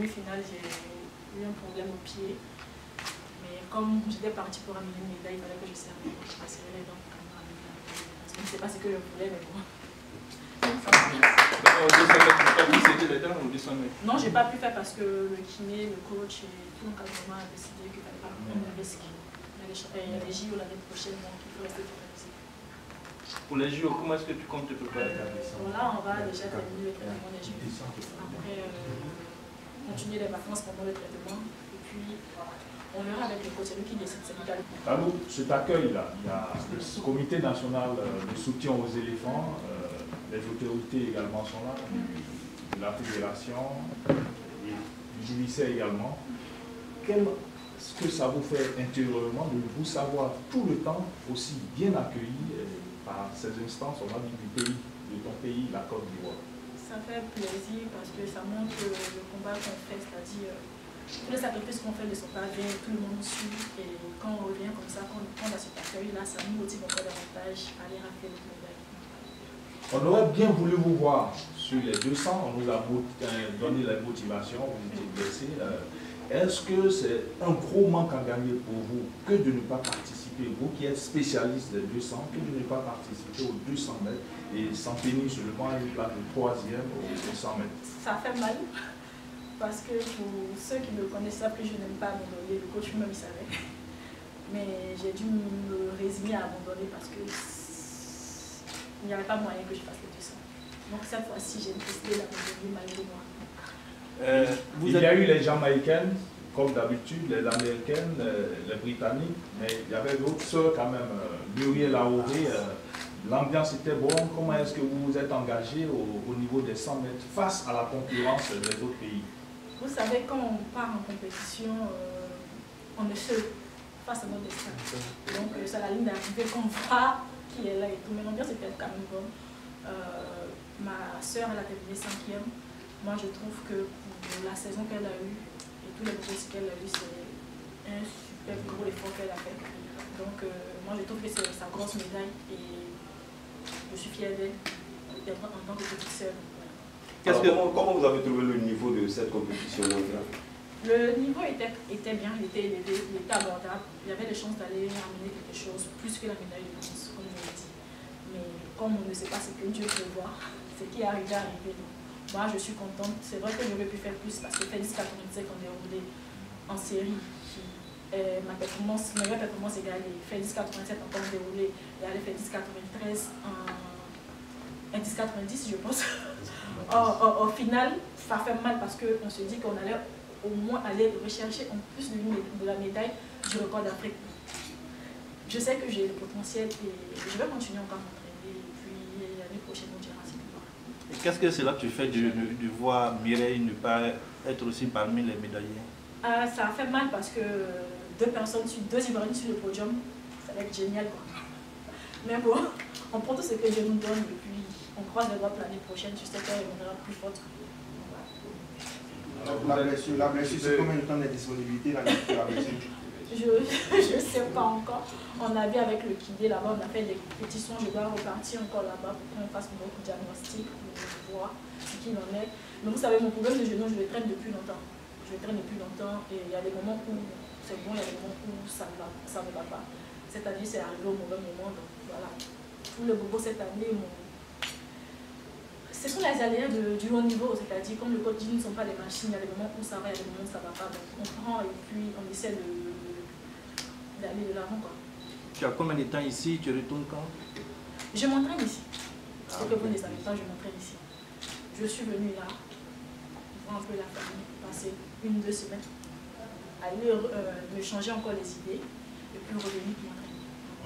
demi-finale, j'ai eu un problème au pied. Mais comme j'étais partie pour amener une médaille, il fallait que je serve. Je passerai les dents. Je ne sais pas ce que je voulais, mais bon. D'accord, 200 mètres, tu n'as pas pu céder les dents ou 200 mètres? Non, je n'ai pas pu faire parce que le kiné, le coach et tout l'encadrement a décidé qu'il ne fallait pas prendre de risque. Il y a les JO l'année prochaine, donc il faut rester focalisé. Pour les JO, comment est-ce que tu comptes te préparer? Bon, là, on va déjà terminer le traitement des JO. Après, continuer les vacances pendant le traitement. Et puis, on verra avec le coach, c'est lui qui décide, c'est lui qui a le coup. Alors, cet accueil-là, il y a le comité national de soutien aux éléphants, les autorités également sont là, de la fédération et du judiciaire également. Qu'est-ce que ça vous fait intérieurement de vous savoir tout le temps aussi bien accueilli par ces instances, on va dire, du pays, de ton pays, la Côte d'Ivoire? Ça fait plaisir parce que ça montre le combat qu'on fait, c'est-à-dire tous les sacrifices qu'on fait ne sont pas vains, tout le monde suit et quand on revient comme ça, quand on a cet accueil-là, ça nous motive encore davantage à aller rafler notre médaille. On aurait bien voulu vous voir sur les 200, on nous a donné la motivation, vous étiez blessé. Est-ce que c'est un gros manque à gagner pour vous que de ne pas participer, vous qui êtes spécialiste des 200, que de ne pas participer aux 200 mètres et s'en tenir seulement à une place de 3e aux 100 mètres? Ça fait mal parce que pour ceux qui me connaissent ça, plus je n'aime pas abandonner, le coach lui-même il savait. Mais j'ai dû me résigner à abandonner parce que il n'y avait pas moyen que je fasse les 200. Donc cette fois-ci, j'ai décidé d'abandonner malgré moi. Il y a eu les Jamaïcaines, comme d'habitude, les Américaines, les Britanniques, mais il y avait d'autres sœurs quand même. Muriel Laoré, l'ambiance était bonne. Comment est-ce que vous vous êtes engagé au niveau des 100 mètres face à la concurrence des autres pays? Vous savez, quand on part en compétition, on est seul face à notre destin. Donc c'est à la ligne d'arrivée qu'on voit qui est là et tout. Mais l'ambiance était quand même bonne. Ma soeur, elle a terminé 5e. Moi, je trouve que pour la saison qu'elle a eue et tous les progrès qu'elle a eus, c'est un super gros effort qu'elle a fait. Donc, moi, je trouve que c'est sa grosse médaille et je suis fière d'elle en tant que petite sœur. Comment vous avez trouvé le niveau de cette compétition mondiale? Le niveau était bien, il était élevé, il était abordable. Il y avait des chances d'aller ramener quelque chose, plus que la médaille de bronze, comme je l'ai dit. Mais comme on ne sait pas ce que Dieu prévoit, ce qui est arrivé à arriver. Moi, je suis contente. C'est vrai que j'aurais pu faire plus parce que Félix 85 ont déroulé en série. Ma meilleure performance est gagnée. Félix 87 encore déroulé. Il y a les Félix 93 en 10-90, je pense. Au final, ça fait mal parce qu'on se dit qu'on allait au moins aller rechercher en plus de la médaille du record d'Afrique. Je sais que j'ai le potentiel et je vais continuer encore à m'entraîner. Et puis l'année prochaine, on dira si plus loin. Qu'est-ce que cela te fait de voir Mireille ne pas être aussi parmi les médaillés? Ça a fait mal parce que deux Ivoiriennes sur le podium, ça va être génial quoi. Mais bon, on prend tout ce que Dieu nous donne et puis on croise les doigts pour l'année prochaine, je sais qu'elle reviendra plus forte. La blessure, c'est combien de temps de disponibilité la blessure? Je ne sais pas encore. On a vu avec le kiné là-bas, on a fait des pétitions, je dois repartir encore là-bas pour qu'on fasse notre diagnostic, pour voir ce qu'il en est. Mais vous savez, mon problème de genou, je le traîne depuis longtemps. Je le traîne depuis longtemps et il y a des moments où c'est bon, il y a des moments où ça ne va pas. Cette année, c'est arrivé au mauvais moment, donc voilà. Tout le bobo cette année, ce sont les aléas du haut niveau, c'est-à-dire comme le coach dit, ne sont pas des machines, il y a des moments où ça va, il y a des moments où ça ne va pas. Donc on prend et puis on essaie d'aller de l'avant. Tu as combien de temps ici? Tu retournes quand? Je m'entraîne ici. Ce que vous ne savez pas, je m'entraîne ici. Je suis venue là, voir un peu la famille, passer 1-2 semaines, aller me changer encore les idées et puis revenir pour m'entraîner.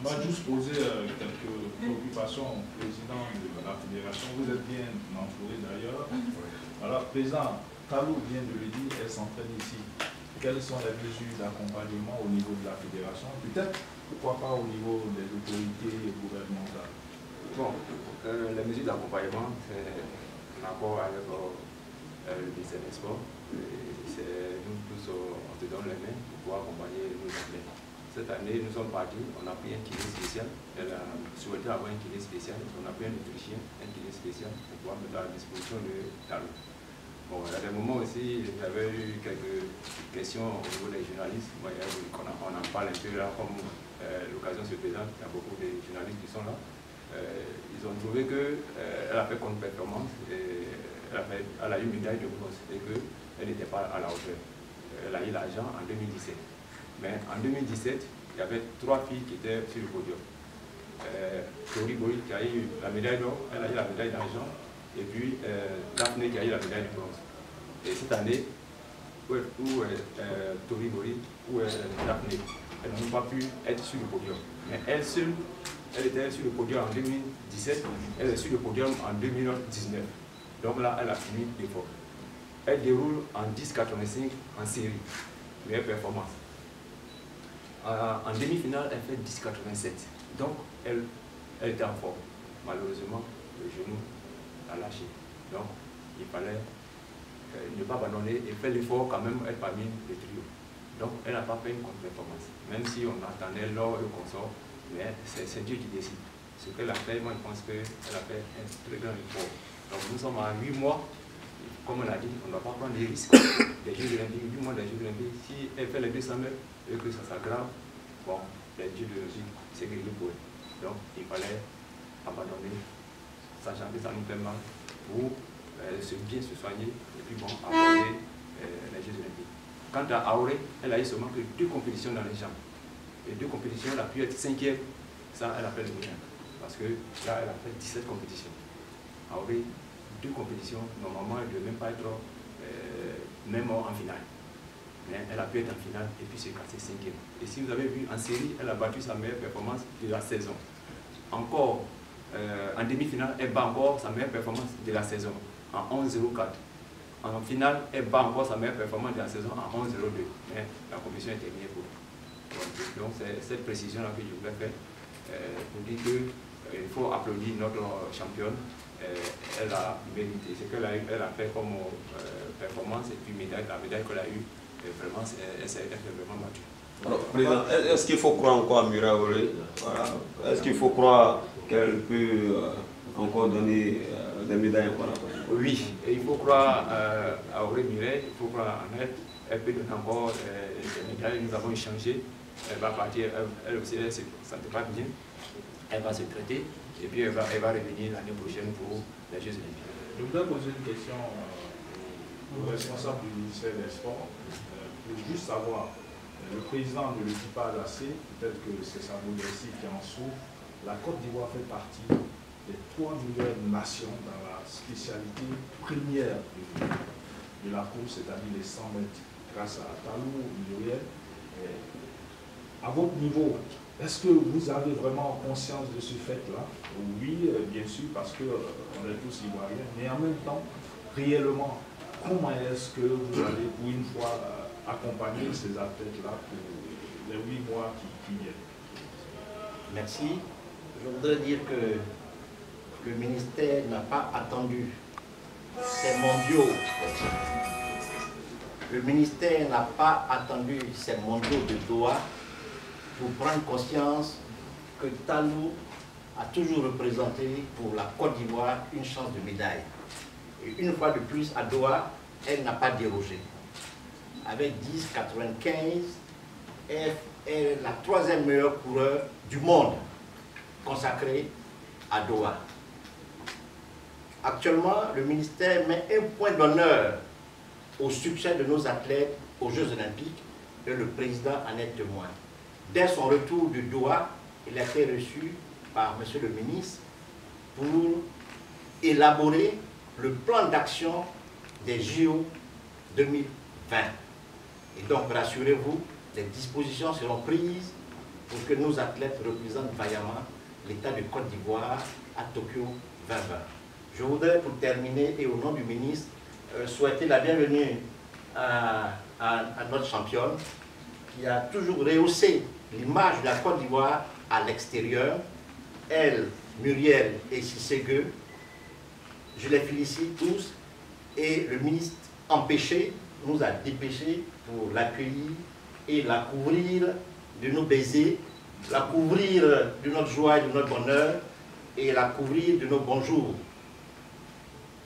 On va juste poser quelques préoccupations au président de la fédération. Vous êtes bien entouré d'ailleurs. Alors, président, Kalou vient de le dire, elle s'entraîne ici. Quelles sont les mesures d'accompagnement au niveau de la fédération? Peut-être, pourquoi pas au niveau des autorités gouvernementales? Bon, les mesures d'accompagnement, c'est en accord avec le ministère des Sports. Nous tous, on te donne les mains pour pouvoir accompagner nos athlètes. Cette année, nous sommes partis, on a pris un kiné spécial. Elle a souhaité avoir un kiné spécial. On a pris un nutricien, un kiné spécial pour pouvoir mettre à la disposition de Talon. Bon, à des moments aussi, j'avais eu quelques questions au niveau des journalistes. Moi, on en parle un peu là, comme l'occasion se présente, il y a beaucoup de journalistes qui sont là. Ils ont trouvé qu'elle a fait contre-performance, elle a eu une médaille de bronze et qu'elle n'était pas à la hauteur. Elle a eu l'argent en 2017. Mais en 2017, il y avait 3 filles qui étaient sur le podium. Tori Boy qui a eu la médaille d'or, elle a eu la médaille d'argent, et puis Daphné qui a eu la médaille de bronze. Et cette année, où Tori Boy, où Daphné, elles n'ont pas pu être sur le podium. Mais elle seule, elle était sur le podium en 2017, elle est sur le podium en 2019. Donc là, elle a fini l'effort. Elle déroule en 10,85 en série, meilleure performance. En demi-finale, elle fait 10,87. Donc, elle était en forme. Malheureusement, le genou a lâché. Donc, il fallait ne pas abandonner et faire l'effort quand même, être parmi les trios. Donc, elle n'a pas fait une contre-performance. Même si on attendait l'or et le consort, mais c'est Dieu qui décide. Ce qu'elle a fait, moi, je pense qu'elle a fait un très grand effort. Donc, nous sommes à 8 mois. Comme on l'a dit, on ne doit pas prendre les risques des Jeux olympiques. 8 mois des Jeux olympiques, si elle fait les 200 mètres et que ça s'aggrave, bon, les Jeux olympiques, c'est grillé pour elle. Donc, il fallait abandonner, sachant que ça nous fait mal, pour bien se soigner et puis bon, aborder les Jeux olympiques. Quant à Auré, elle a eu seulement que 2 compétitions dans les jambes. Et 2 compétitions, elle a pu être 5e, ça, elle a fait le miracle. Parce que là, elle a fait 17 compétitions. Auré, 2 compétitions, normalement, elle ne devait même pas être même en finale. Mais elle a pu être en finale et puis s'est cassée 5e. Et si vous avez vu en série, elle a battu sa meilleure performance de la saison. Encore, en demi-finale, elle bat encore sa meilleure performance de la saison en 11,04. En finale, elle bat encore sa meilleure performance de la saison en 11,02. Mais la compétition est terminée pour elle. Donc c'est cette précision-là que je voulais faire pour dire qu'il faut applaudir notre championne. Elle a mérité ce qu'elle a fait comme performance et puis la médaille qu'elle a eue, vraiment, elle s'est vraiment battue. Alors, Président, est-ce qu'il faut croire encore à Mira Auré? Voilà. Est-ce qu'il faut croire qu'elle peut encore donner des médailles encore après? Oui, et il faut croire à Auré Mireille, il faut croire en elle. Elle peut donner encore des médailles. Nous avons échangé. Elle va partir, elle aussi, elle ne se sentait pas bien. Elle va se traiter. Et puis elle va revenir l'année prochaine pour les Jeux olympiques. Je voudrais poser une question au responsable du ministère des Sports. Pour juste savoir, le président ne le dit pas assez, peut-être que c'est sa modestie qui en souffre. La Côte d'Ivoire fait partie des 3 meilleures nations dans la spécialité première de la course, c'est-à-dire les 100 mètres, grâce à Talou, Muriel. À votre niveau, est-ce que vous avez vraiment conscience de ce fait-là? Oui, bien sûr, parce qu'on est tous ivoiriens, mais en même temps, réellement, comment est-ce que vous allez pour une fois accompagner ces athlètes-là pour les 8 mois qui viennent? Merci. Je voudrais dire que le ministère n'a pas attendu ces mondiaux. Le ministère n'a pas attendu ces mondiaux de Doha pour prendre conscience que Talou a toujours représenté pour la Côte d'Ivoire une chance de médaille. Et une fois de plus, à Doha, elle n'a pas dérogé. Avec 10,95, elle est la 3e meilleure coureure du monde consacrée à Doha. Actuellement, le ministère met un point d'honneur au succès de nos athlètes aux Jeux olympiques et le président en est témoin. Dès son retour de Doha, il a été reçu par M. le ministre pour élaborer le plan d'action des JO 2020. Et donc, rassurez-vous, les dispositions seront prises pour que nos athlètes représentent vaillamment l'État de Côte d'Ivoire à Tokyo 2020. Je voudrais, pour terminer, et au nom du ministre, souhaiter la bienvenue à notre championne qui a toujours rehaussé l'image de la Côte d'Ivoire à l'extérieur. Elle, Muriel et Sisségueux, je les félicite tous et le ministre empêché nous a dépêchés pour l'accueillir et la couvrir de nos baisers, la couvrir de notre joie et de notre bonheur et la couvrir de nos bonjours.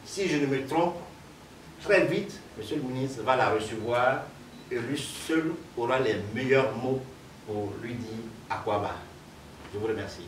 Si je ne me trompe, très vite, monsieur le ministre va la recevoir et lui seul aura les meilleurs mots pour lui dire à quoi va. Je vous remercie.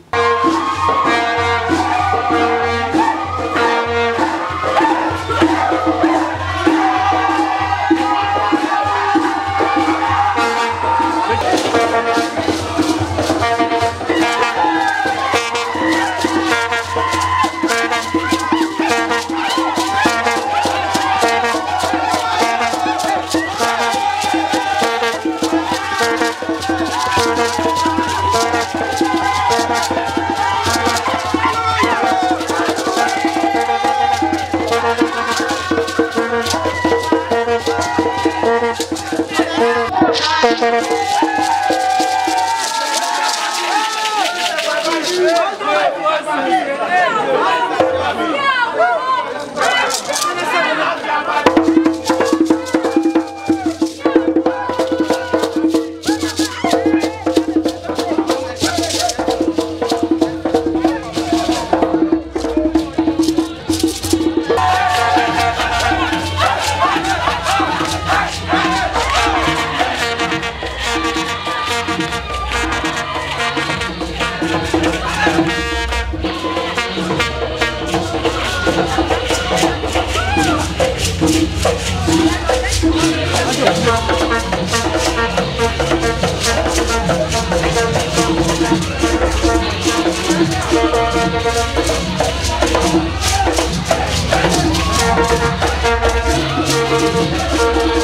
Thank you.